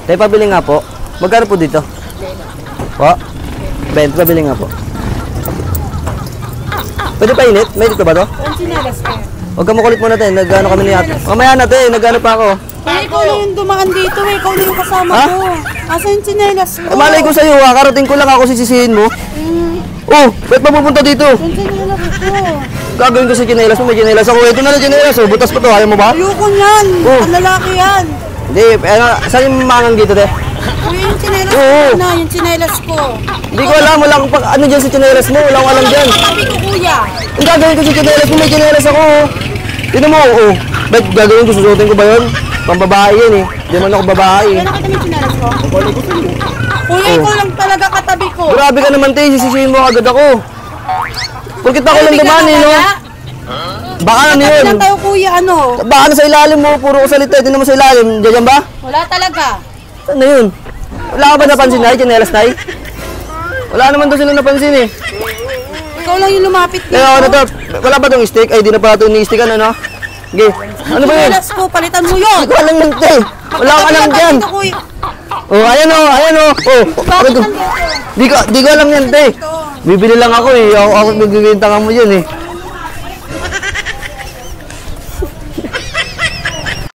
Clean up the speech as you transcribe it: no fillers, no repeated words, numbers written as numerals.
Tayo pabili nga po. Magkano po dito? Po? 20, pabili nga po. Pwede pa init? May dito ba to? Huwag ka makulit muna tayo. Nag-ano kami ni ate. Mamaya na tayo. Nag-ano pa ako. Ikaw na yung dumaan dito eh. Ikaw na yung kasama ko. Asa yung tsinelas ko? Malay ko sa'yo ha. Karating ko lang ako sisisihin mo. Oh, ba't mapupunta dito? Yung tsinelas ko. Gagawin ko sa tsinelas mo. May tsinelas ako. Ito na lang tsinelas. Oh, butas pa to. Ayaw mo ba? Ayoko niyan. Ang lalaki yan. Hindi. Saan yung mangang dito, te? Kuya, yung tsinelas ko na. Yung tsinelas ko. Hindi ko alam. Wala akong ano dyan sa tsinelas mo. Wala akong alam dyan. Sabi ko, kuya. Ang gagawin ko sa tsinelas mo. May tsinelas ako. Tignan mo. Oh. Ba't gagawin ko? Susuotin ko ba yun? Pambabae yan eh. Hindi man ako babae. Kaya nakita mo yung tsinelas ko? Kuya, ikaw lang talaga katabi ko. Grabe ka naman, te. Sisisihin mo agad ako. Porkit ako lang dumaan eh, no? Baka ano yun? Lang tayo, kuya, ano? Baka na sa ilalim mo. Puro ko salita. Tignan mo sa ilalim. Diyan ba? Wala talaga. Ano yun? Wala ka ba napansin, Nay? Chinelas, Nay? Wala naman daw sila napansin eh. Ikaw lang yung lumapit dito. Ano to? Wala ba itong stick? Ay, di na pala ito ni-stickan, ano? Okay. Ano ba yun? Tsinelas ko, palitan mo yun. Ikaw lang lang, te. Wala ka lang dyan. Oh, ayan oh, ayan oh. Oh, Bakit di ko alam yan, te. Bibili lang ako eh. Ako magbibintangan mo yun eh.